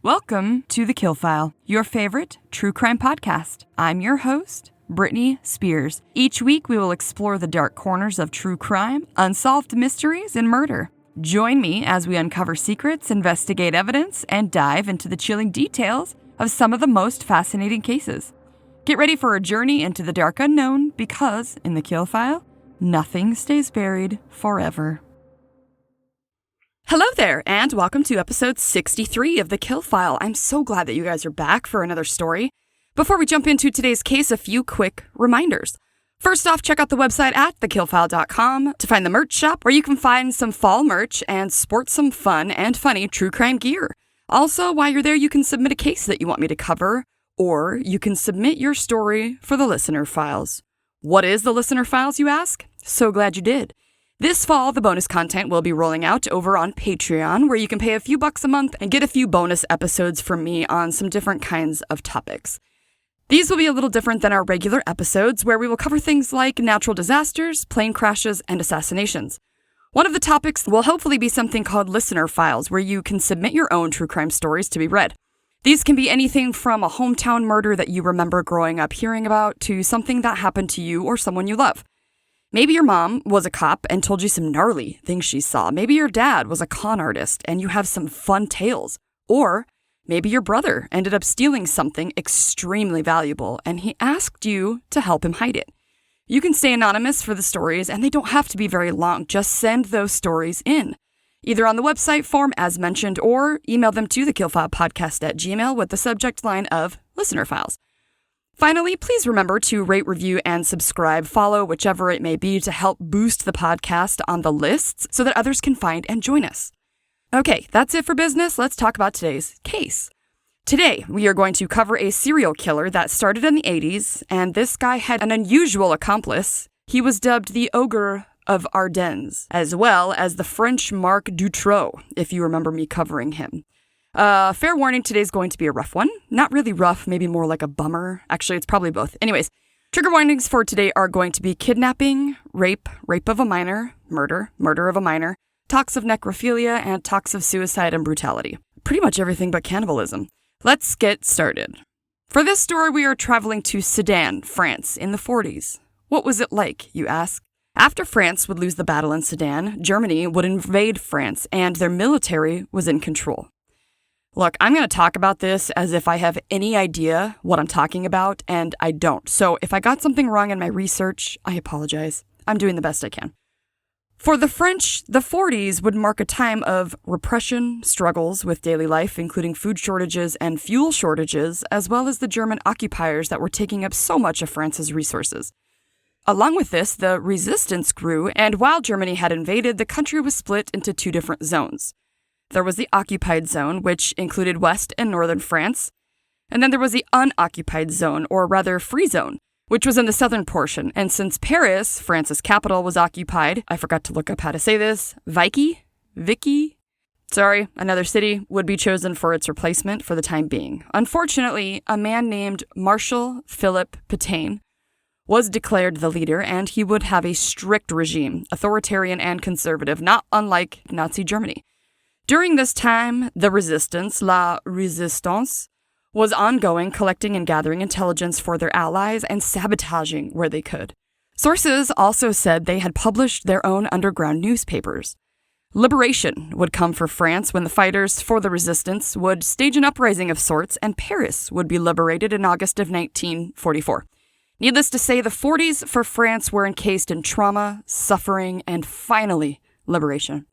Welcome to TheKillFile, your favorite true crime podcast. I'm your host, Brittany Spears. Each week, we will explore the dark corners of true crime, unsolved mysteries, and murder. Join me as we uncover secrets, investigate evidence, and dive into the chilling details of some of the most fascinating cases. Get ready for a journey into the dark unknown because, in TheKillFile, nothing stays buried forever. Hello there, and welcome to episode 63 of TheKillFile. I'm so glad that you guys are back for another story. Before we jump into today's case, a few quick reminders. First off, check out the website at TheKillFile.com to find the merch shop where you can find some fall merch and sport some fun and funny true crime gear. Also, while you're there, you can submit a case that you want me to cover, or you can submit your story for the listener files. What is the listener files, you ask? So glad you did. This fall, the bonus content will be rolling out over on Patreon, where you can pay a few bucks a month and get a few bonus episodes from me on some different kinds of topics. These will be a little different than our regular episodes, where we will cover things like natural disasters, plane crashes, and assassinations. One of the topics will hopefully be something called listener files, where you can submit your own true crime stories to be read. These can be anything from a hometown murder that you remember growing up hearing about to something that happened to you or someone you love. Maybe your mom was a cop and told you some gnarly things she saw. Maybe your dad was a con artist and you have some fun tales. Or maybe your brother ended up stealing something extremely valuable and he asked you to help him hide it. You can stay anonymous for the stories and they don't have to be very long. Just send those stories in, either on the website form as mentioned or email them to thekillfilepodcast@gmail.com with the subject line of listener files. Finally, please remember to rate, review, and subscribe, follow whichever it may be to help boost the podcast on the lists so that others can find and join us. Okay, that's it for business. Let's talk about today's case. Today, we are going to cover a serial killer that started in the 80s, and this guy had an unusual accomplice. He was dubbed the ogre of Ardennes, as well as the French Marc Dutroux, if you remember me covering him. Fair warning, today's going to be a rough one. Not really rough, maybe more like a bummer. Actually, it's probably both. Anyways, trigger warnings for today are going to be kidnapping, rape of a minor, murder of a minor, talks of necrophilia, and talks of suicide and brutality. Pretty much everything but cannibalism. Let's get started. For this story, we are traveling to Sedan, France, in the 40s. What was it like, you ask? After France would lose the battle in Sedan, Germany would invade France, and their military was in control. Look, I'm going to talk about this as if I have any idea what I'm talking about, and I don't. So if I got something wrong in my research, I apologize. I'm doing the best I can. For the French, the 40s would mark a time of repression, struggles with daily life, including food shortages and fuel shortages, as well as the German occupiers that were taking up so much of France's resources. Along with this, the resistance grew, and while Germany had invaded, the country was split into two different zones. There was the occupied zone, which included West and Northern France. And then there was the unoccupied zone, or rather free zone, which was in the southern portion. And since Paris, France's capital, was occupied, I forgot to look up how to say this, another city would be chosen for its replacement for the time being. Unfortunately, a man named Marshal Philippe Pétain was declared the leader, and he would have a strict regime, authoritarian and conservative, not unlike Nazi Germany. During this time, the resistance, La Résistance, was ongoing, collecting and gathering intelligence for their allies and sabotaging where they could. Sources also said they had published their own underground newspapers. Liberation would come for France when the fighters for the resistance would stage an uprising of sorts, and Paris would be liberated in August of 1944. Needless to say, the 40s for France were encased in trauma, suffering, and finally, liberation.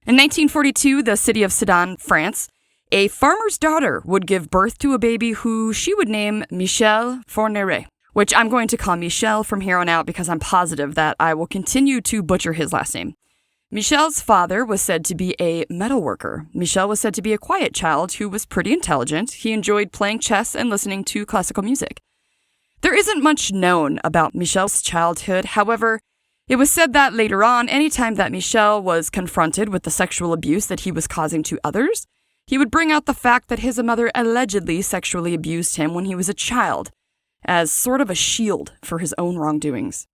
In 1942, the city of Sedan, France, a farmer's daughter would give birth to a baby who she would name Michel Fourniret, which I'm going to call Michel from here on out because I'm positive that I will continue to butcher his last name. Michel's father was said to be a metalworker. Michel was said to be a quiet child who was pretty intelligent. He enjoyed playing chess and listening to classical music. There isn't much known about Michel's childhood. However, it was said that later on, anytime that Michel was confronted with the sexual abuse that he was causing to others, he would bring out the fact that his mother allegedly sexually abused him when he was a child, as sort of a shield for his own wrongdoings.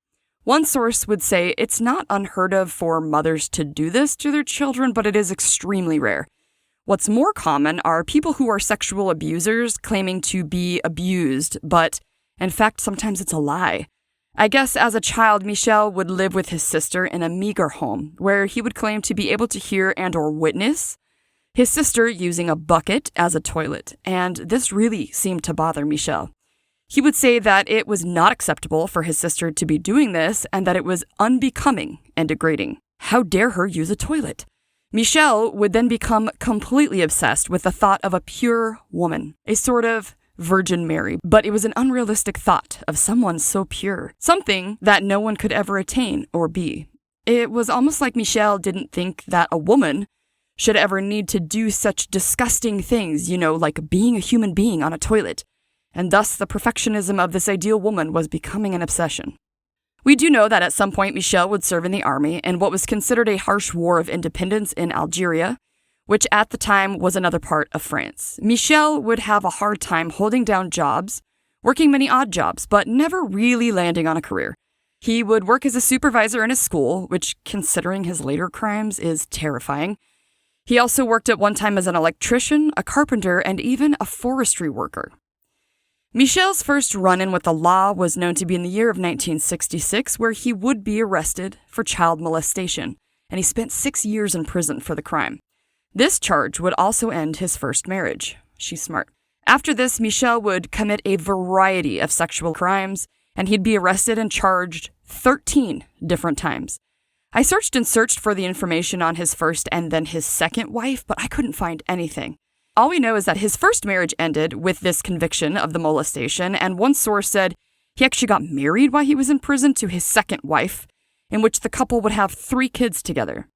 One source would say it's not unheard of for mothers to do this to their children, but it is extremely rare. What's more common are people who are sexual abusers claiming to be abused, but in fact, sometimes it's a lie. I guess as a child, Michel would live with his sister in a meager home, where he would claim to be able to hear and or witness his sister using a bucket as a toilet, and this really seemed to bother Michel. He would say that it was not acceptable for his sister to be doing this, and that it was unbecoming and degrading. How dare her use a toilet? Michel would then become completely obsessed with the thought of a pure woman, a sort of Virgin Mary, but it was an unrealistic thought of someone so pure, something that no one could ever attain or be. It was almost like Michel didn't think that a woman should ever need to do such disgusting things, like being a human being on a toilet, and thus the perfectionism of this ideal woman was becoming an obsession. We do know that at some point Michel would serve in the army in what was considered a harsh war of independence in Algeria, which at the time was another part of France. Michel would have a hard time holding down jobs, working many odd jobs, but never really landing on a career. He would work as a supervisor in a school, which, considering his later crimes, is terrifying. He also worked at one time as an electrician, a carpenter, and even a forestry worker. Michel's first run-in with the law was known to be in the year of 1966, where he would be arrested for child molestation, and he spent 6 years in prison for the crime. This charge would also end his first marriage. She's smart. After this, Michel would commit a variety of sexual crimes, and he'd be arrested and charged 13 different times. I searched for the information on his first and then his second wife, but I couldn't find anything. All we know is that his first marriage ended with this conviction of the molestation, and one source said he actually got married while he was in prison to his second wife, in which the couple would have 3 kids together.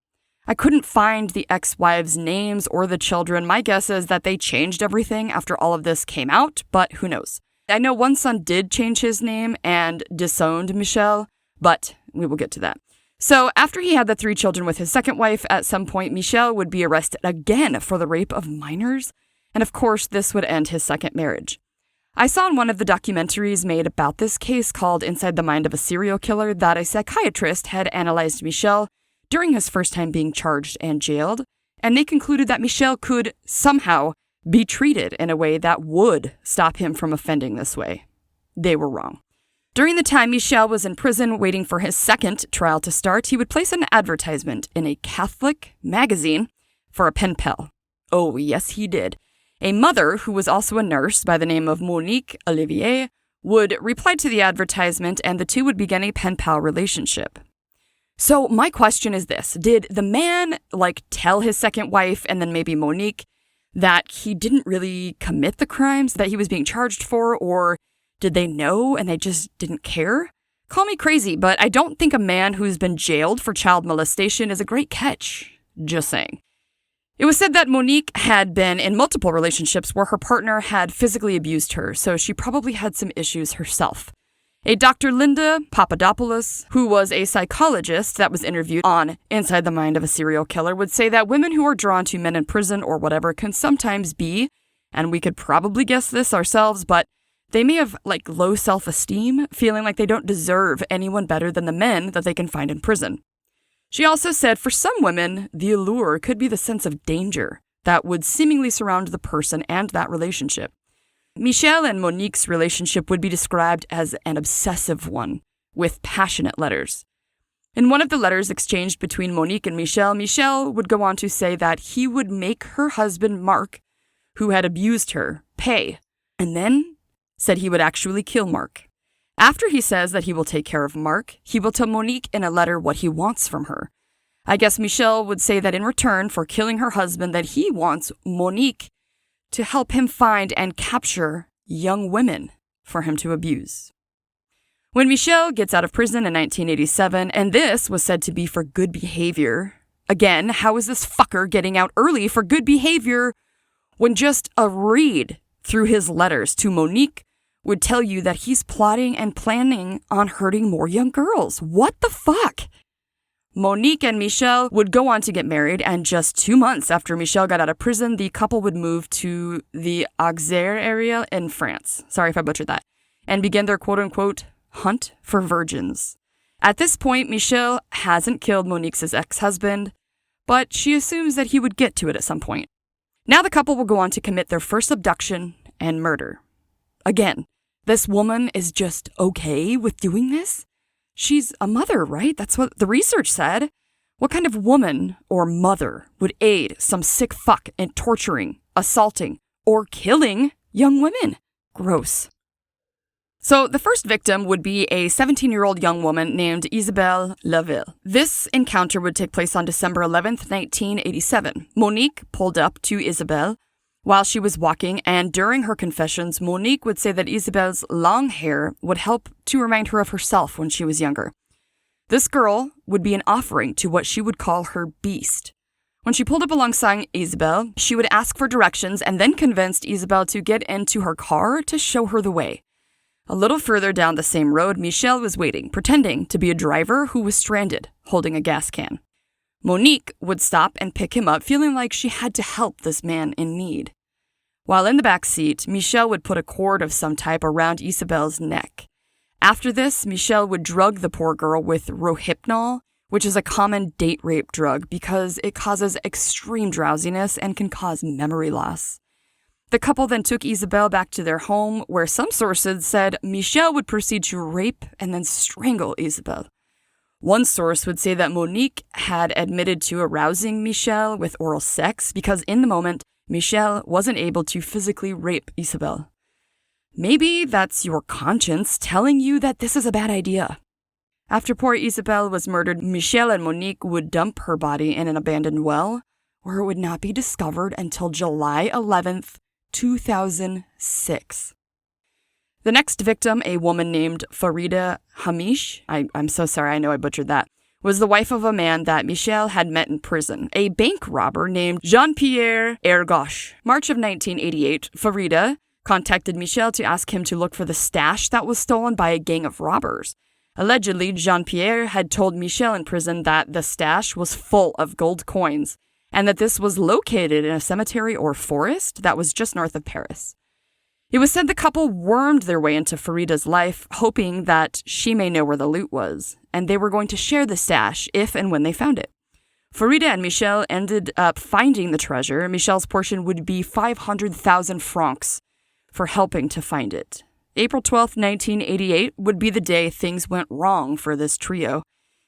I couldn't find the ex-wives' names or the children. My guess is that they changed everything after all of this came out, but who knows. I know one son did change his name and disowned Michel, but we will get to that. So after he had the 3 children with his second wife, at some point Michel would be arrested again for the rape of minors, and of course this would end his second marriage. I saw in one of the documentaries made about this case called Inside the Mind of a Serial Killer that a psychiatrist had analyzed Michel during his first time being charged and jailed, and they concluded that Michel could somehow be treated in a way that would stop him from offending this way. They were wrong. During the time Michel was in prison waiting for his second trial to start, he would place an advertisement in a Catholic magazine for a pen pal. Oh, yes, he did. A mother, who was also a nurse by the name of Monique Olivier, would reply to the advertisement, and the two would begin a pen pal relationship. So my question is this: did the man, tell his second wife and then maybe Monique that he didn't really commit the crimes that he was being charged for, or did they know and they just didn't care? Call me crazy, but I don't think a man who's been jailed for child molestation is a great catch. Just saying. It was said that Monique had been in multiple relationships where her partner had physically abused her, so she probably had some issues herself. A Dr. Linda Papadopoulos, who was a psychologist that was interviewed on Inside the Mind of a Serial Killer, would say that women who are drawn to men in prison or whatever can sometimes be, and we could probably guess this ourselves, but they may have low self-esteem, feeling like they don't deserve anyone better than the men that they can find in prison. She also said for some women, the allure could be the sense of danger that would seemingly surround the person and that relationship. Michel and Monique's relationship would be described as an obsessive one, with passionate letters. In one of the letters exchanged between Monique and Michel, Michel would go on to say that he would make her husband, Mark, who had abused her, pay, and then said he would actually kill Mark. After he says that he will take care of Mark, he will tell Monique in a letter what he wants from her. I guess Michel would say that in return for killing her husband, that he wants Monique to help him find and capture young women for him to abuse. When Michel gets out of prison in 1987, and this was said to be for good behavior, again, how is this fucker getting out early for good behavior when just a read through his letters to Monique would tell you that he's plotting and planning on hurting more young girls? What the fuck? Monique and Michel would go on to get married, and just 2 months after Michel got out of prison, the couple would move to the Auxerre area in France. Sorry if I butchered that. And begin their quote-unquote hunt for virgins. At this point, Michel hasn't killed Monique's ex-husband, but she assumes that he would get to it at some point. Now the couple will go on to commit their first abduction and murder. Again, this woman is just okay with doing this? She's a mother, right? That's what the research said. What kind of woman or mother would aid some sick fuck in torturing, assaulting, or killing young women? Gross. So the first victim would be a 17-year-old young woman named Isabelle Laville. This encounter would take place on December 11th, 1987. Monique pulled up to Isabelle while she was walking, and during her confessions, Monique would say that Isabelle's long hair would help to remind her of herself when she was younger. This girl would be an offering to what she would call her beast. When she pulled up alongside Isabelle, she would ask for directions and then convinced Isabelle to get into her car to show her the way. A little further down the same road, Michel was waiting, pretending to be a driver who was stranded, holding a gas can. Monique would stop and pick him up, feeling like she had to help this man in need. While in the back seat, Michel would put a cord of some type around Isabelle's neck. After this, Michel would drug the poor girl with Rohypnol, which is a common date rape drug because it causes extreme drowsiness and can cause memory loss. The couple then took Isabelle back to their home, where some sources said Michel would proceed to rape and then strangle Isabelle. One source would say that Monique had admitted to arousing Michel with oral sex because in the moment, Michel wasn't able to physically rape Isabelle. Maybe that's your conscience telling you that this is a bad idea. After poor Isabelle was murdered, Michel and Monique would dump her body in an abandoned well, where it would not be discovered until July 11th, 2006. The next victim, a woman named Farida Hamish, I'm so sorry, I know I butchered that, was the wife of a man that Michel had met in prison, a bank robber named Jean-Pierre Ergoche. March of 1988, Farida contacted Michel to ask him to look for the stash that was stolen by a gang of robbers. Allegedly, Jean-Pierre had told Michel in prison that the stash was full of gold coins, and that this was located in a cemetery or forest that was just north of Paris. It was said the couple wormed their way into Farida's life, hoping that she may know where the loot was, and they were going to share the stash if and when they found it. Farida and Michel ended up finding the treasure. Michel's portion would be 500,000 francs for helping to find it. April 12, 1988 would be the day things went wrong for this trio.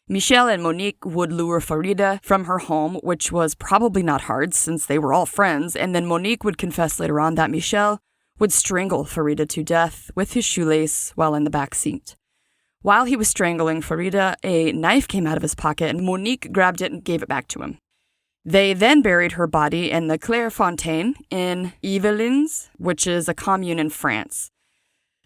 Michel and Monique would lure Farida from her home, which was probably not hard since they were all friends, and then Monique would confess later on that Michel would strangle Farida to death with his shoelace while in the back seat. While he was strangling Farida, a knife came out of his pocket and Monique grabbed it and gave it back to him. They then buried her body in the Clairefontaine in Yvelines, which is a commune in France.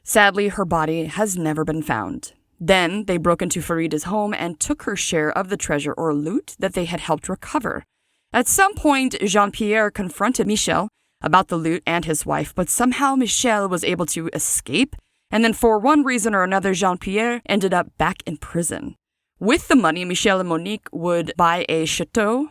Sadly, her body has never been found. Then they broke into Farida's home and took her share of the treasure or loot that they had helped recover. At some point, Jean-Pierre confronted Michel about the loot and his wife, but somehow Michel was able to escape, and then for one reason or another, Jean-Pierre ended up back in prison. With the money, Michel and Monique would buy a chateau.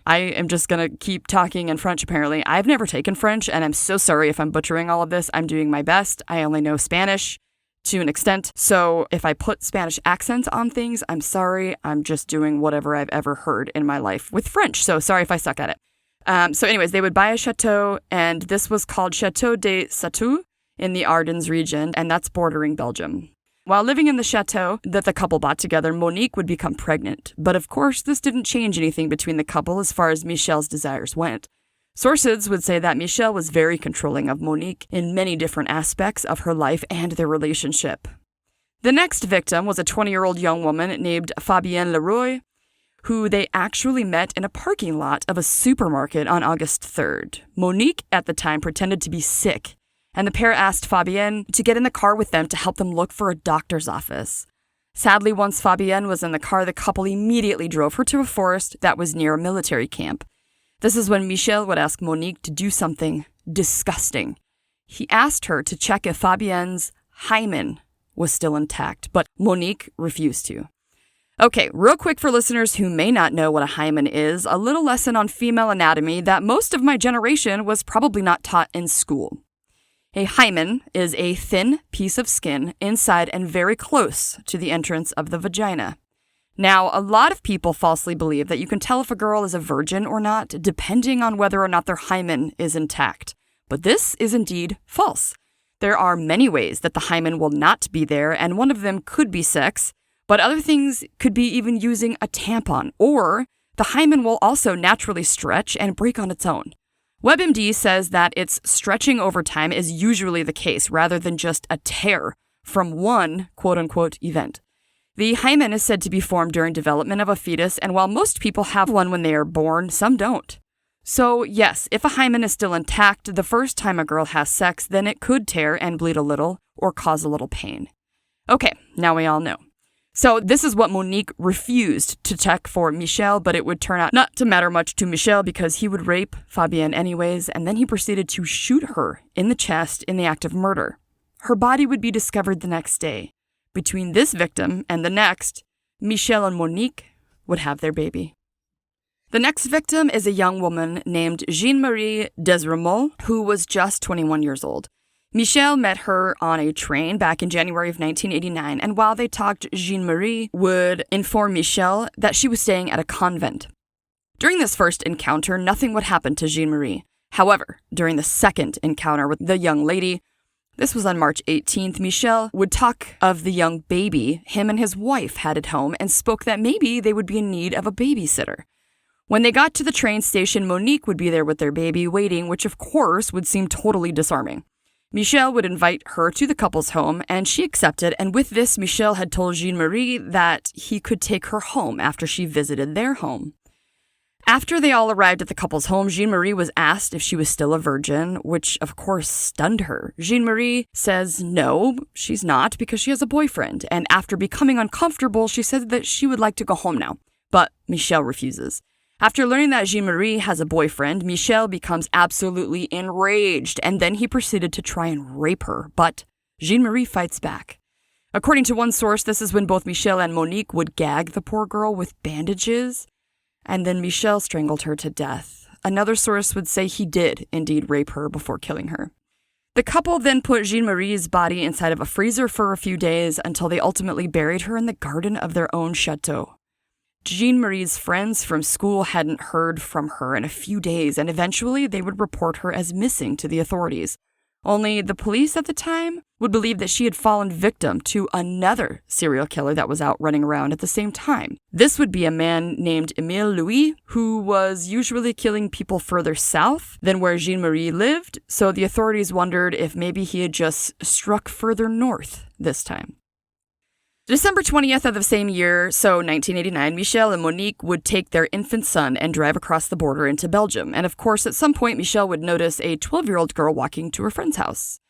I am just going to keep talking in French, apparently. I've never taken French, and I'm so sorry if I'm butchering all of this. I'm doing my best. I only know Spanish to an extent, so if I put Spanish accents on things, I'm sorry. I'm just doing whatever I've ever heard in my life with French, so sorry if I suck at it. So anyways, they would buy a chateau, and this was called Chateau des Satou in the Ardennes region, and that's bordering Belgium. While living in the chateau that the couple bought together, Monique would become pregnant. But of course, this didn't change anything between the couple as far as Michel's desires went. Sources would say that Michel was very controlling of Monique in many different aspects of her life and their relationship. The next victim was a 20-year-old young woman named Fabienne Leroy, who they actually met in a parking lot of a supermarket on August 3rd. Monique, at the time, pretended to be sick, and the pair asked Fabienne to get in the car with them to help them look for a doctor's office. Sadly, once Fabienne was in the car, the couple immediately drove her to a forest that was near a military camp. This is when Michel would ask Monique to do something disgusting. He asked her to check if Fabienne's hymen was still intact, but Monique refused to. Okay, real quick for listeners who may not know what a hymen is, a little lesson on female anatomy that most of my generation was probably not taught in school. A hymen is a thin piece of skin inside and very close to the entrance of the vagina. Now, a lot of people falsely believe that you can tell if a girl is a virgin or not, depending on whether or not their hymen is intact. But this is indeed false. There are many ways that the hymen will not be there, and one of them could be sex, but other things could be even using a tampon, or the hymen will also naturally stretch and break on its own. WebMD says that its stretching over time is usually the case, rather than just a tear from one quote-unquote event. The hymen is said to be formed during development of a fetus, and while most people have one when they are born, some don't. So yes, if a hymen is still intact, the first time a girl has sex, then it could tear and bleed a little or cause a little pain. Okay, now we all know. So this is what Monique refused to check for Michel, but it would turn out not to matter much to Michel because he would rape Fabienne anyways, and then he proceeded to shoot her in the chest in the act of murder. Her body would be discovered the next day. Between this victim and the next, Michel and Monique would have their baby. The next victim is a young woman named Jeanne-Marie Desremaux, who was just 21 years old. Michel met her on a train back in January of 1989, and while they talked, Jeanne-Marie would inform Michel that she was staying at a convent. During this first encounter, nothing would happen to Jeanne-Marie. However, during the second encounter with the young lady, this was on March 18th, Michel would talk of the young baby him and his wife had at home and spoke that maybe they would be in need of a babysitter. When they got to the train station, Monique would be there with their baby waiting, which of course would seem totally disarming. Michel would invite her to the couple's home, and she accepted, and with this, Michel had told Jeanne-Marie that he could take her home after she visited their home. After they all arrived at the couple's home, Jeanne-Marie was asked if she was still a virgin, which of course stunned her. Jeanne-Marie says no, she's not, because she has a boyfriend, and after becoming uncomfortable, she said that she would like to go home now, but Michel refuses. After learning that Jeanne-Marie has a boyfriend, Michel becomes absolutely enraged, and then he proceeded to try and rape her, but Jeanne-Marie fights back. According to one source, this is when both Michel and Monique would gag the poor girl with bandages, and then Michel strangled her to death. Another source would say he did indeed rape her before killing her. The couple then put Jeanne-Marie's body inside of a freezer for a few days until they ultimately buried her in the garden of their own chateau. Jeanne-Marie's friends from school hadn't heard from her in a few days, and eventually they would report her as missing to the authorities. Only the police at the time would believe that she had fallen victim to another serial killer that was out running around at the same time. This would be a man named Émile Louis, who was usually killing people further south than where Jeanne-Marie lived, so the authorities wondered if maybe he had just struck further north this time. December 20th of the same year, so 1989, Michel and Monique would take their infant son and drive across the border into Belgium. And of course, at some point, Michel would notice a 12-year-old girl walking to her friend's house.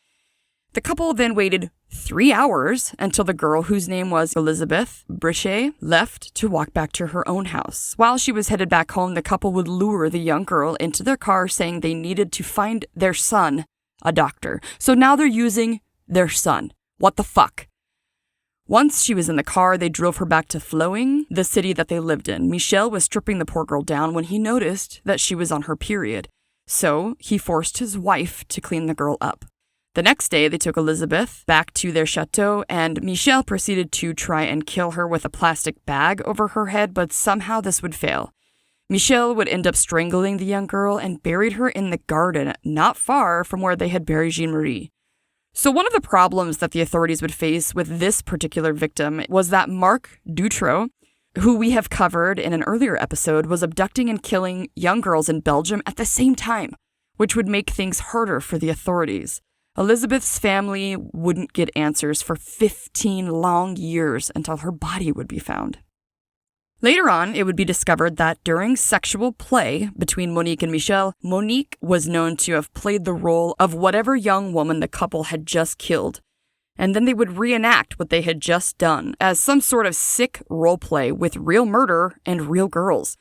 The couple then waited 3 hours until the girl, whose name was Elizabeth Brichet, left to walk back to her own house. While she was headed back home, the couple would lure the young girl into their car, saying they needed to find their son, a doctor. So now they're using their son. What the fuck? Once she was in the car, they drove her back to Floing, the city that they lived in. Michel was stripping the poor girl down when he noticed that she was on her period. So he forced his wife to clean the girl up. The next day, they took Elizabeth back to their chateau, and Michel proceeded to try and kill her with a plastic bag over her head, but somehow this would fail. Michel would end up strangling the young girl and buried her in the garden, not far from where they had buried Jeanne-Marie. So one of the problems that the authorities would face with this particular victim was that Marc Dutroux, who we have covered in an earlier episode, was abducting and killing young girls in Belgium at the same time, which would make things harder for the authorities. Elizabeth's family wouldn't get answers for 15 long years until her body would be found. Later on, it would be discovered that during sexual play between Monique and Michel, Monique was known to have played the role of whatever young woman the couple had just killed. And then they would reenact what they had just done as some sort of sick roleplay with real murder and real girls.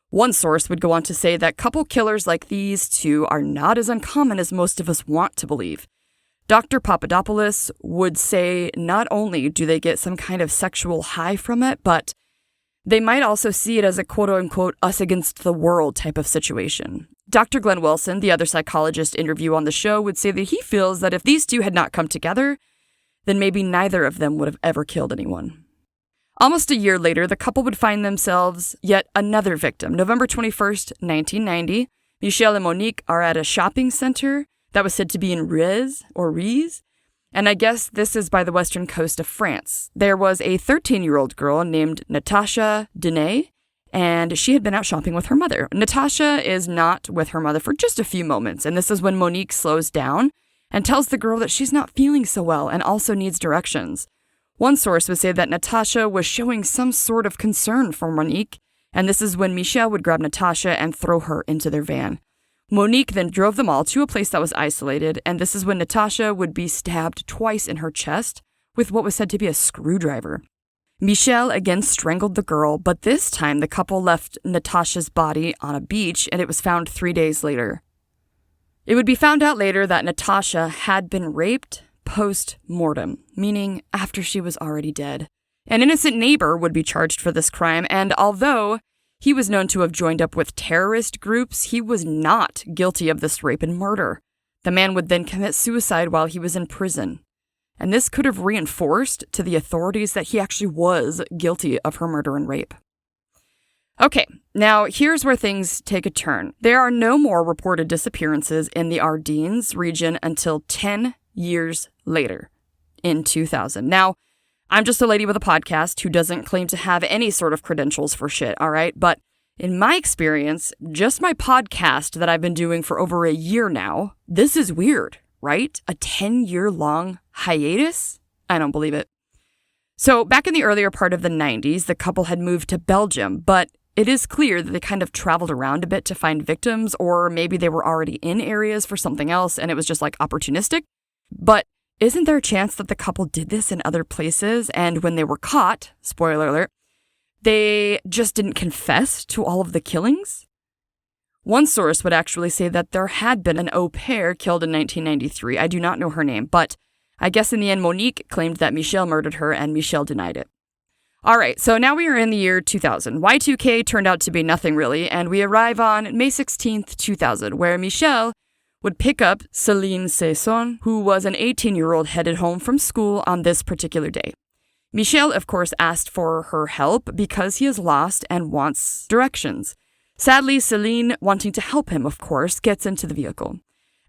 One source would go on to say that couple killers like these two are not as uncommon as most of us want to believe. Dr. Papadopoulos would say not only do they get some kind of sexual high from it, but they might also see it as a quote-unquote us against the world type of situation. Dr. Glenn Wilson, the other psychologist interview on the show, would say that he feels that if these two had not come together, then maybe neither of them would have ever killed anyone. Almost a year later, the couple would find themselves yet another victim. November 21st, 1990, Michel and Monique are at a shopping center that was said to be in Riez, and I guess this is by the western coast of France. There was a 13-year-old girl named Natasha Denay, and she had been out shopping with her mother. Natasha is not with her mother for just a few moments, and this is when Monique slows down and tells the girl that she's not feeling so well and also needs directions. One source would say that Natasha was showing some sort of concern for Monique, and this is when Michel would grab Natasha and throw her into their van. Monique then drove them all to a place that was isolated, and this is when Natasha would be stabbed twice in her chest with what was said to be a screwdriver. Michel again strangled the girl, but this time the couple left Natasha's body on a beach, and it was found 3 days later. It would be found out later that Natasha had been raped post-mortem, meaning after she was already dead. An innocent neighbor would be charged for this crime, and although he was known to have joined up with terrorist groups, he was not guilty of this rape and murder. The man would then commit suicide while he was in prison. And this could have reinforced to the authorities that he actually was guilty of her murder and rape. Okay, now here's where things take a turn. There are no more reported disappearances in the Ardennes region until 10 years later, in 2000. Now, I'm just a lady with a podcast who doesn't claim to have any sort of credentials for shit, all right? But in my experience, just my podcast that I've been doing for over a year now, this is weird, right? A 10-year-long hiatus? I don't believe it. So back in the earlier part of the 90s, the couple had moved to Belgium, but it is clear that they kind of traveled around a bit to find victims, or maybe they were already in areas for something else and it was just like opportunistic. But isn't there a chance that the couple did this in other places, and when they were caught, spoiler alert, they just didn't confess to all of the killings? One source would actually say that there had been an au pair killed in 1993. I do not know her name, but I guess in the end, Monique claimed that Michel murdered her, and Michel denied it. All right, so now we are in the year 2000. Y2K turned out to be nothing really, and we arrive on May 16th, 2000, where Michel would pick up Céline Saison, who was an 18-year-old headed home from school on this particular day. Michel, of course, asked for her help because he is lost and wants directions. Sadly, Céline, wanting to help him, of course, gets into the vehicle.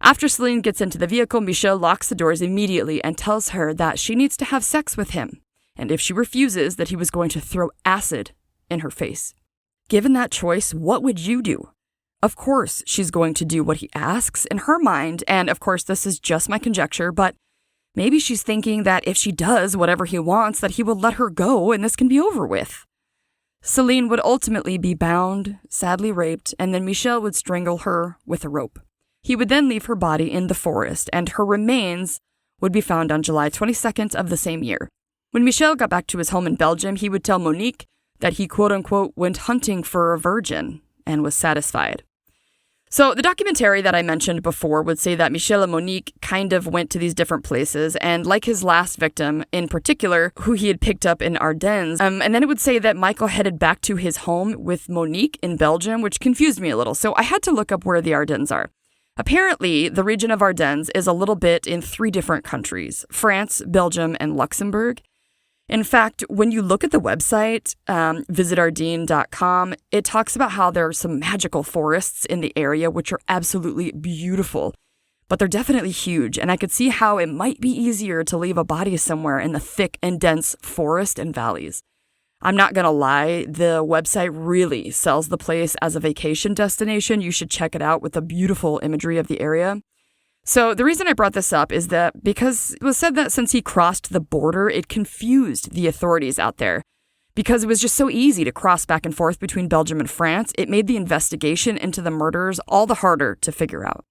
After Céline gets into the vehicle, Michel locks the doors immediately and tells her that she needs to have sex with him, and if she refuses, that he was going to throw acid in her face. Given that choice, what would you do? Of course, she's going to do what he asks in her mind, and of course, this is just my conjecture, but maybe she's thinking that if she does whatever he wants, that he will let her go and this can be over with. Céline would ultimately be bound, sadly raped, and then Michel would strangle her with a rope. He would then leave her body in the forest, and her remains would be found on July 22nd of the same year. When Michel got back to his home in Belgium, he would tell Monique that he quote-unquote went hunting for a virgin and was satisfied. So the documentary that I mentioned before would say that Michel and Monique kind of went to these different places, and like his last victim in particular, who he had picked up in Ardennes, and then it would say that Michael headed back to his home with Monique in Belgium, which confused me a little, so I had to look up where the Ardennes are. Apparently, the region of Ardennes is a little bit in 3 different countries: France, Belgium, and Luxembourg. In fact, when you look at the website, visitardennes.com, it talks about how there are some magical forests in the area, which are absolutely beautiful. But they're definitely huge, and I could see how it might be easier to leave a body somewhere in the thick and dense forest and valleys. I'm not going to lie, the website really sells the place as a vacation destination. You should check it out with the beautiful imagery of the area. So the reason I brought this up is that because it was said that since he crossed the border, it confused the authorities out there. Because it was just so easy to cross back and forth between Belgium and France, it made the investigation into the murders all the harder to figure out.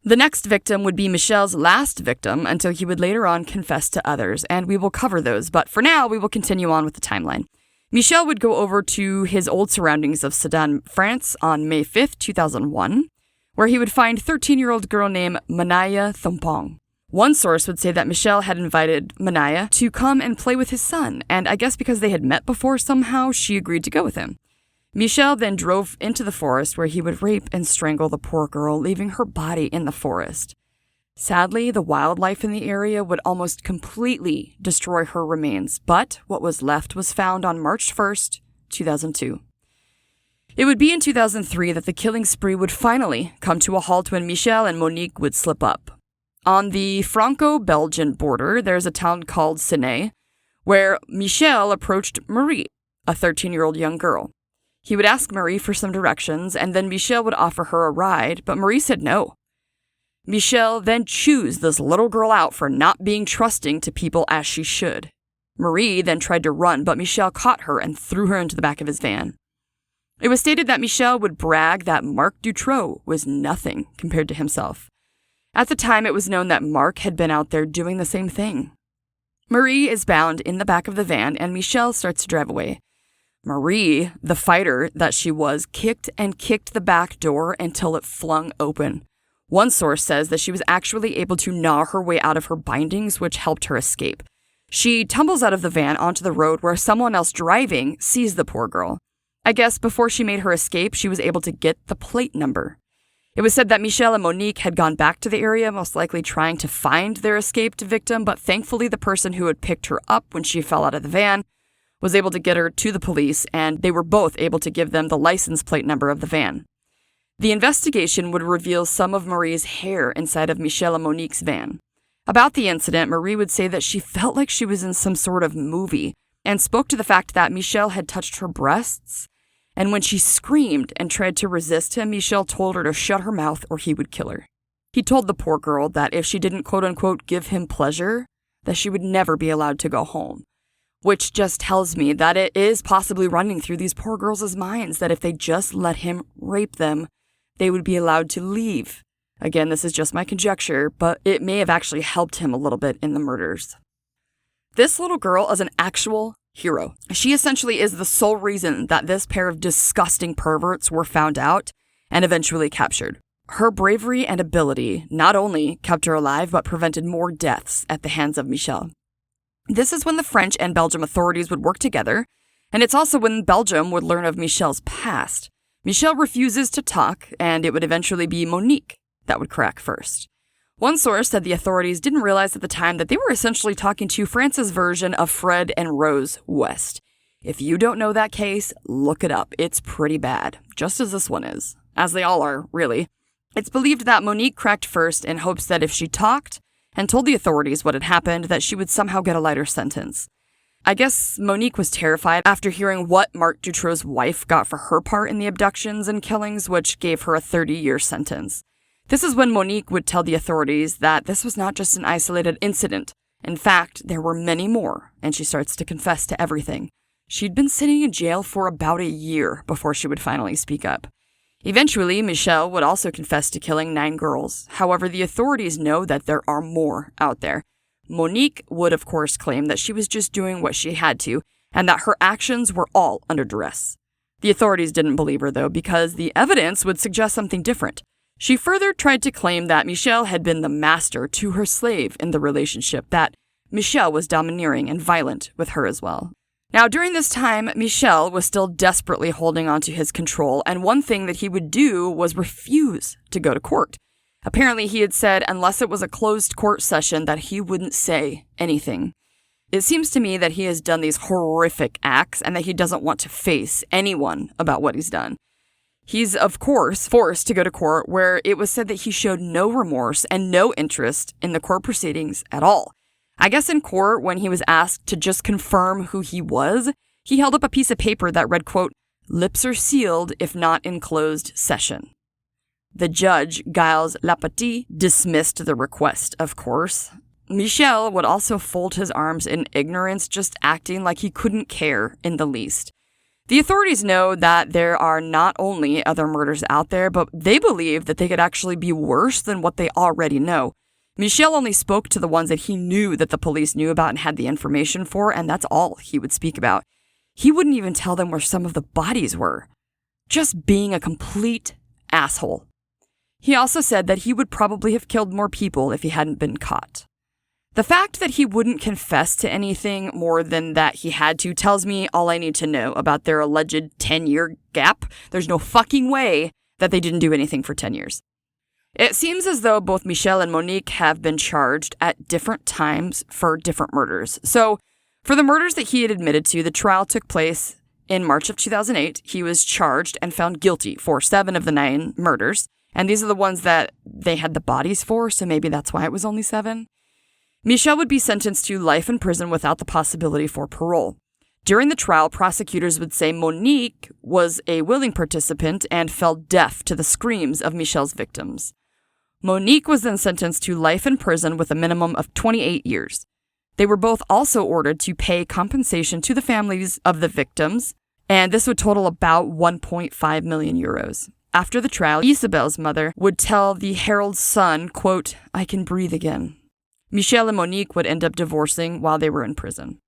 The next victim would be Michel's last victim until he would later on confess to others, and we will cover those, but for now we will continue on with the timeline. Michel would go over to his old surroundings of Sedan, France on May 5th, 2001, where he would find 13-year-old girl named Manaya Thompong. One source would say that Michel had invited Manaya to come and play with his son, and I guess because they had met before somehow, she agreed to go with him. Michel then drove into the forest where he would rape and strangle the poor girl, leaving her body in the forest. Sadly, the wildlife in the area would almost completely destroy her remains, but what was left was found on March 1st, 2002. It would be in 2003 that the killing spree would finally come to a halt when Michel and Monique would slip up. On the Franco-Belgian border, there's a town called Seney, where Michel approached Marie, a 13-year-old young girl. He would ask Marie for some directions, and then Michel would offer her a ride, but Marie said no. Michel then chews this little girl out for not being trusting to people as she should. Marie then tried to run, but Michel caught her and threw her into the back of his van. It was stated that Michel would brag that Marc Dutroux was nothing compared to himself. At the time, it was known that Marc had been out there doing the same thing. Marie is bound in the back of the van, and Michel starts to drive away. Marie, the fighter that she was, kicked the back door until it flung open. One source says that she was actually able to gnaw her way out of her bindings, which helped her escape. She tumbles out of the van onto the road where someone else driving sees the poor girl. I guess before she made her escape, she was able to get the plate number. It was said that Michel and Monique had gone back to the area, most likely trying to find their escaped victim, but thankfully the person who had picked her up when she fell out of the van was able to get her to the police, and they were both able to give them the license plate number of the van. The investigation would reveal some of Marie's hair inside of Michel and Monique's van. About the incident, Marie would say that she felt like she was in some sort of movie, and spoke to the fact that Michel had touched her breasts, and when she screamed and tried to resist him, Michel told her to shut her mouth or he would kill her. He told the poor girl that if she didn't quote-unquote give him pleasure, that she would never be allowed to go home. Which just tells me that it is possibly running through these poor girls' minds that if they just let him rape them, they would be allowed to leave. Again, this is just my conjecture, but it may have actually helped him a little bit in the murders. This little girl is an actual hero. She essentially is the sole reason that this pair of disgusting perverts were found out and eventually captured. Her bravery and ability not only kept her alive, but prevented more deaths at the hands of Michel. This is when the French and Belgium authorities would work together, and it's also when Belgium would learn of Michel's past. Michel refuses to talk, and it would eventually be Monique that would crack first. One source said the authorities didn't realize at the time that they were essentially talking to France's version of Fred and Rose West. If you don't know that case, look it up. It's pretty bad, just as this one is. As they all are, really. It's believed that Monique cracked first in hopes that if she talked and told the authorities what had happened, that she would somehow get a lighter sentence. I guess Monique was terrified after hearing what Marc Dutroux's wife got for her part in the abductions and killings, which gave her a 30-year sentence. This is when Monique would tell the authorities that this was not just an isolated incident. In fact, there were many more, and she starts to confess to everything. She'd been sitting in jail for about a year before she would finally speak up. Eventually, Michel would also confess to killing 9 girls. However, the authorities know that there are more out there. Monique would, of course, claim that she was just doing what she had to, and that her actions were all under duress. The authorities didn't believe her, though, because the evidence would suggest something different. She further tried to claim that Michel had been the master to her slave in the relationship, that Michel was domineering and violent with her as well. Now, during this time, Michel was still desperately holding on to his control, and one thing that he would do was refuse to go to court. Apparently, he had said unless it was a closed court session that he wouldn't say anything. It seems to me that he has done these horrific acts and that he doesn't want to face anyone about what he's done. He's, of course, forced to go to court where it was said that he showed no remorse and no interest in the court proceedings at all. I guess in court, when he was asked to just confirm who he was, he held up a piece of paper that read, quote, "Lips are sealed if not in closed session." The judge, Giles Lapetit, dismissed the request, of course. Michel would also fold his arms in ignorance, just acting like he couldn't care in the least. The authorities know that there are not only other murders out there, but they believe that they could actually be worse than what they already know. Michel only spoke to the ones that he knew that the police knew about and had the information for, and that's all he would speak about. He wouldn't even tell them where some of the bodies were. Just being a complete asshole. He also said that he would probably have killed more people if he hadn't been caught. The fact that he wouldn't confess to anything more than that he had to tells me all I need to know about their alleged 10-year gap. There's no fucking way that they didn't do anything for 10 years. It seems as though both Michel and Monique have been charged at different times for different murders. So, for the murders that he had admitted to, the trial took place in March of 2008. He was charged and found guilty for 7 of the 9 murders. And these are the ones that they had the bodies for, so maybe that's why it was only 7. Michel would be sentenced to life in prison without the possibility for parole. During the trial, prosecutors would say Monique was a willing participant and fell deaf to the screams of Michel's victims. Monique was then sentenced to life in prison with a minimum of 28 years. They were both also ordered to pay compensation to the families of the victims, and this would total about 1.5 million euros. After the trial, Isabelle's mother would tell the Herald Sun, quote, "I can breathe again." Michel and Monique would end up divorcing while they were in prison.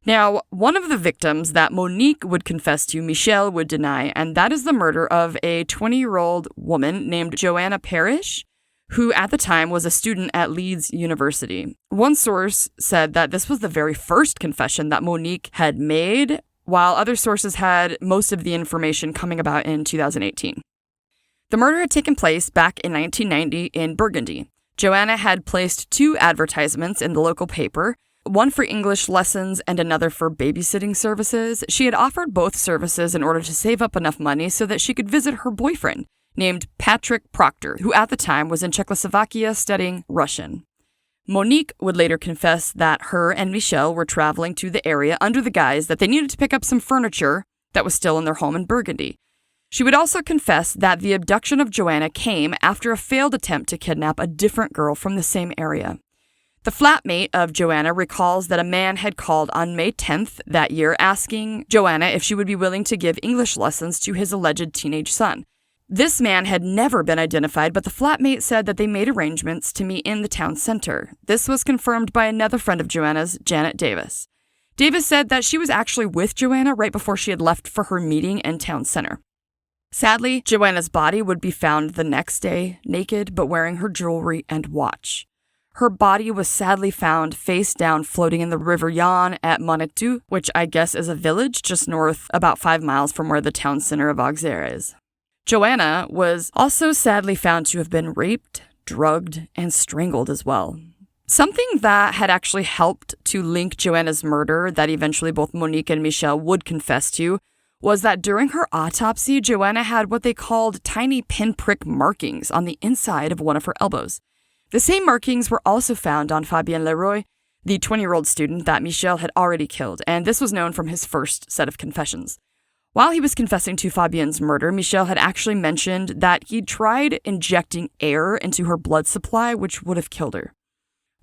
Now, one of the victims that Monique would confess to, Michel would deny, and that is the murder of a 20-year-old woman named Joanna Parrish, who at the time was a student at Leeds University. One source said that this was the very first confession that Monique had made, while other sources had most of the information coming about in 2018. The murder had taken place back in 1990 in Burgundy. Joanna had placed 2 advertisements in the local paper, one for English lessons and another for babysitting services. She had offered both services in order to save up enough money so that she could visit her boyfriend, named Patrick Proctor, who at the time was in Czechoslovakia studying Russian. Monique would later confess that her and Michel were traveling to the area under the guise that they needed to pick up some furniture that was still in their home in Burgundy. She would also confess that the abduction of Joanna came after a failed attempt to kidnap a different girl from the same area. The flatmate of Joanna recalls that a man had called on May 10th that year asking Joanna if she would be willing to give English lessons to his alleged teenage son. This man had never been identified, but the flatmate said that they made arrangements to meet in the town center. This was confirmed by another friend of Joanna's, Janet Davis. Davis said that she was actually with Joanna right before she had left for her meeting in town center. Sadly, Joanna's body would be found the next day, naked but wearing her jewelry and watch. Her body was sadly found face down floating in the River Yonne at Monetou, which I guess is a village just north, about 5 miles from where the town center of Auxerre is. Joanna was also sadly found to have been raped, drugged, and strangled as well. Something that had actually helped to link Joanna's murder that eventually both Monique and Michel would confess to was that during her autopsy, Joanna had what they called tiny pinprick markings on the inside of one of her elbows. The same markings were also found on Fabien Leroy, the 20-year-old student that Michel had already killed, and this was known from his first set of confessions. While he was confessing to Fabien's murder, Michel had actually mentioned that he'd tried injecting air into her blood supply, which would have killed her.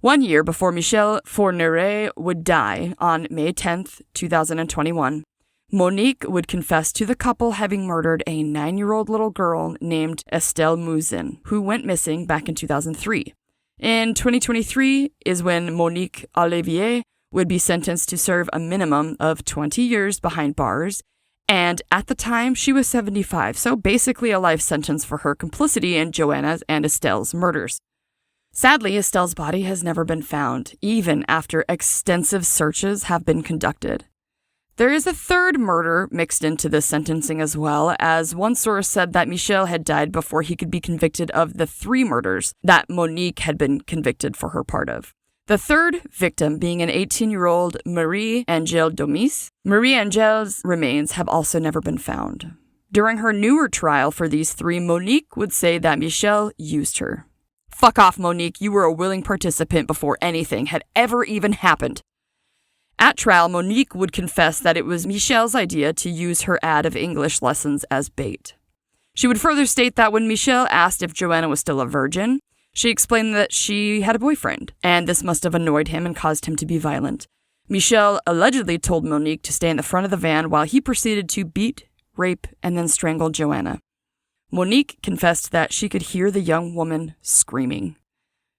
1 year before Michel Fourniret would die on May 10th, 2021, Monique would confess to the couple having murdered a 9-year-old little girl named Estelle Mouzin, who went missing back in 2003. In 2023 is when Monique Olivier would be sentenced to serve a minimum of 20 years behind bars, and at the time she was 75, so basically a life sentence for her complicity in Joanna's and Estelle's murders. Sadly, Estelle's body has never been found, even after extensive searches have been conducted. There is a third murder mixed into this sentencing as well, as one source said that Michel had died before he could be convicted of the 3 murders that Monique had been convicted for her part of. The third victim being an 18-year-old Marie-Angèle Domis. Marie-Angèle's remains have also never been found. During her newer trial for these 3, Monique would say that Michel used her. Fuck off, Monique, you were a willing participant before anything had ever even happened. At trial, Monique would confess that it was Michel's idea to use her ad of English lessons as bait. She would further state that when Michel asked if Joanna was still a virgin, she explained that she had a boyfriend, and this must have annoyed him and caused him to be violent. Michel allegedly told Monique to stay in the front of the van while he proceeded to beat, rape, and then strangle Joanna. Monique confessed that she could hear the young woman screaming.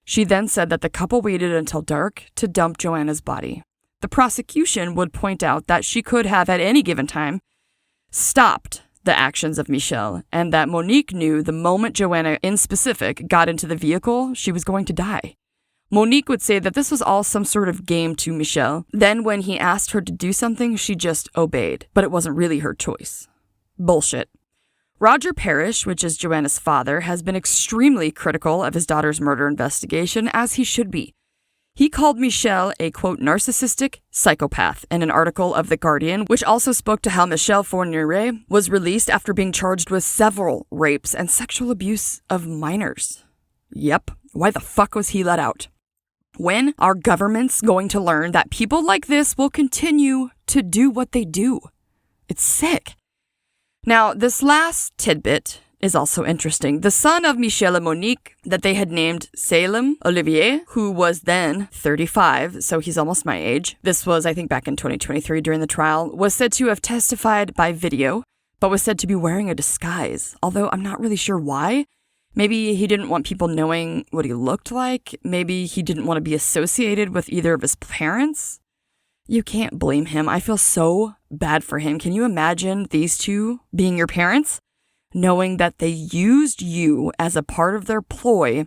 She then said that the couple waited until dark to dump Joanna's body. The prosecution would point out that she could have, at any given time, stopped the actions of Michel, and that Monique knew the moment Joanna, in specific, got into the vehicle, she was going to die. Monique would say that this was all some sort of game to Michel. Then when he asked her to do something, she just obeyed, but it wasn't really her choice. Bullshit. Roger Parrish, which is Joanna's father, has been extremely critical of his daughter's murder investigation, as he should be. He called Michel a, quote, narcissistic psychopath in an article of The Guardian, which also spoke to how Michel Fourniret was released after being charged with several rapes and sexual abuse of minors. Yep, why the fuck was he let out? When are governments going to learn that people like this will continue to do what they do? It's sick. Now, this last tidbit is also interesting. The son of Michel and Monique, that they had named Salem Olivier, who was then 35, so he's almost my age. This was, I think, back in 2023 during the trial, was said to have testified by video, but was said to be wearing a disguise, although I'm not really sure why. Maybe he didn't want people knowing what he looked like. Maybe he didn't want to be associated with either of his parents. You can't blame him. I feel so bad for him. Can you imagine these two being your parents? Knowing that they used you as a part of their ploy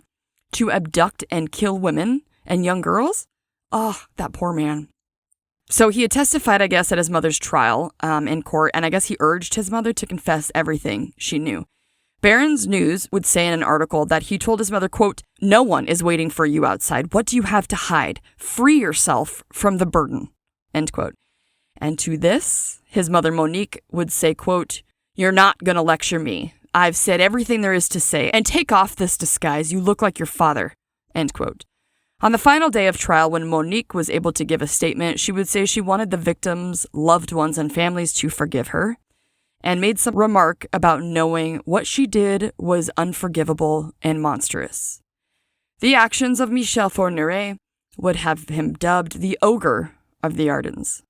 to abduct and kill women and young girls? Oh, that poor man. So he had testified, I guess, at his mother's trial in court, and I guess he urged his mother to confess everything she knew. Barron's News would say in an article that he told his mother, quote, "No one is waiting for you outside. What do you have to hide? Free yourself from the burden," end quote. And to this, his mother Monique would say, quote, "You're not going to lecture me. I've said everything there is to say, and take off this disguise. You look like your father," end quote. On the final day of trial, when Monique was able to give a statement, she would say she wanted the victims' loved ones and families to forgive her, and made some remark about knowing what she did was unforgivable and monstrous. The actions of Michel Fourniret would have him dubbed the ogre of the Ardennes.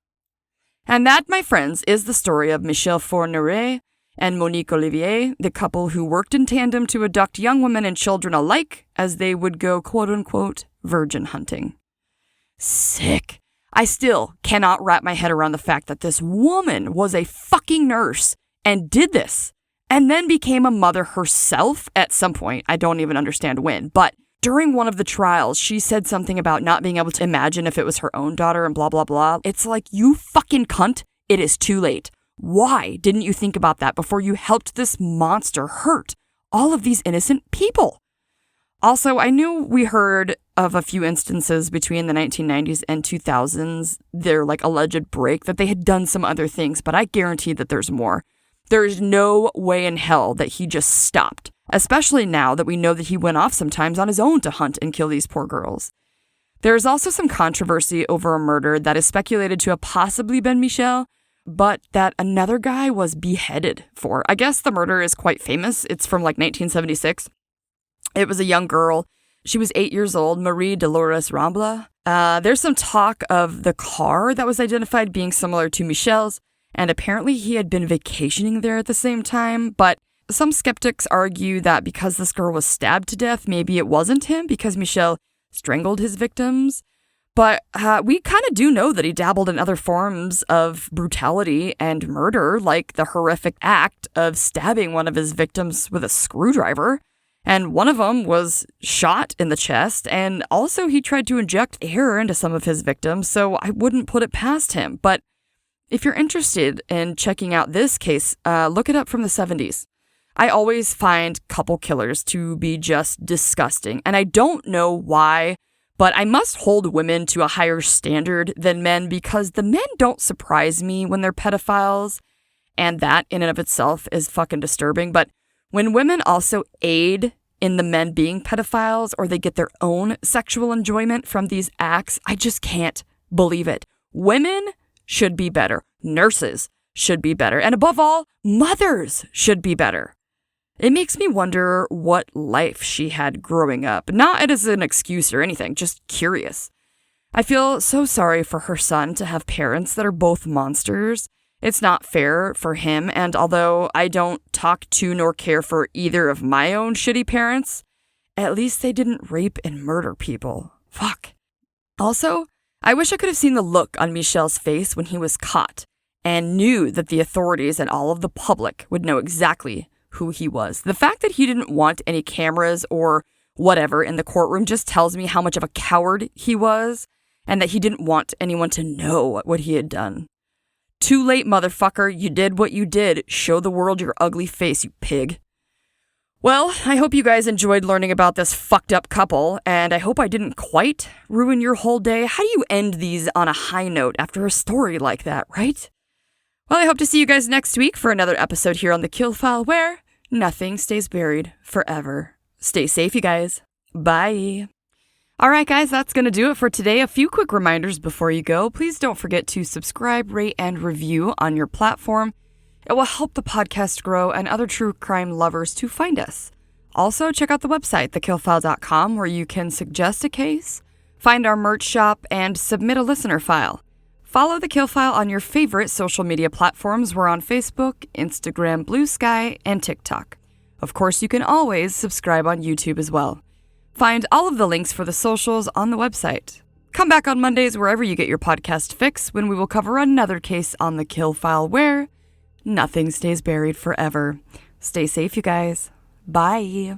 And that, my friends, is the story of Michel Fourniret and Monique Olivier, the couple who worked in tandem to abduct young women and children alike as they would go, quote-unquote, virgin hunting. Sick. I still cannot wrap my head around the fact that this woman was a fucking nurse and did this, and then became a mother herself at some point. I don't even understand when, but during one of the trials, she said something about not being able to imagine if it was her own daughter and blah, blah, blah. It's like, you fucking cunt, it is too late. Why didn't you think about that before you helped this monster hurt all of these innocent people? Also, I knew we heard of a few instances between the 1990s and 2000s, their like alleged break, that they had done some other things, but I guarantee that there's more. There's no way in hell that he just stopped, especially now that we know that he went off sometimes on his own to hunt and kill these poor girls. There is also some controversy over a murder that is speculated to have possibly been Michel, but that another guy was beheaded for. I guess the murder is quite famous. It's from like 1976. It was a young girl. She was 8 years old, Marie Dolores Rambla. There's some talk of the car that was identified being similar to Michel's, and apparently he had been vacationing there at the same time, but some skeptics argue that because this girl was stabbed to death, maybe it wasn't him because Michel strangled his victims. But we kind of do know that he dabbled in other forms of brutality and murder, like the horrific act of stabbing one of his victims with a screwdriver. And one of them was shot in the chest, and also he tried to inject air into some of his victims, so I wouldn't put it past him. But if you're interested in checking out this case, look it up from the 70s. I always find couple killers to be just disgusting, and I don't know why, but I must hold women to a higher standard than men because the men don't surprise me when they're pedophiles, and that in and of itself is fucking disturbing. But when women also aid in the men being pedophiles or they get their own sexual enjoyment from these acts, I just can't believe it. Women should be better. Nurses should be better. And above all, mothers should be better. It makes me wonder what life she had growing up. Not as an excuse or anything, just curious. I feel so sorry for her son to have parents that are both monsters. It's not fair for him, and although I don't talk to nor care for either of my own shitty parents, at least they didn't rape and murder people. Fuck. Also, I wish I could have seen the look on Michel's face when he was caught and knew that the authorities and all of the public would know exactly who he was. The fact that he didn't want any cameras or whatever in the courtroom just tells me how much of a coward he was and that he didn't want anyone to know what he had done. Too late, motherfucker. You did what you did. Show the world your ugly face, you pig. Well, I hope you guys enjoyed learning about this fucked up couple, and I hope I didn't quite ruin your whole day. How do you end these on a high note after a story like that, right? Well, I hope to see you guys next week for another episode here on The Kill File, where nothing stays buried forever. Stay safe, you guys. Bye. All right, guys, that's going to do it for today. A few quick reminders before you go. Please don't forget to subscribe, rate, and review on your platform. It will help the podcast grow and other true crime lovers to find us. Also, check out the website, TheKillFile.com, where you can suggest a case, find our merch shop, and submit a listener file. Follow The Kill File on your favorite social media platforms. We're on Facebook, Instagram, Blue Sky, and TikTok. Of course, you can always subscribe on YouTube as well. Find all of the links for the socials on the website. Come back on Mondays wherever you get your podcast fix when we will cover another case on The Kill File where nothing stays buried forever. Stay safe, you guys. Bye.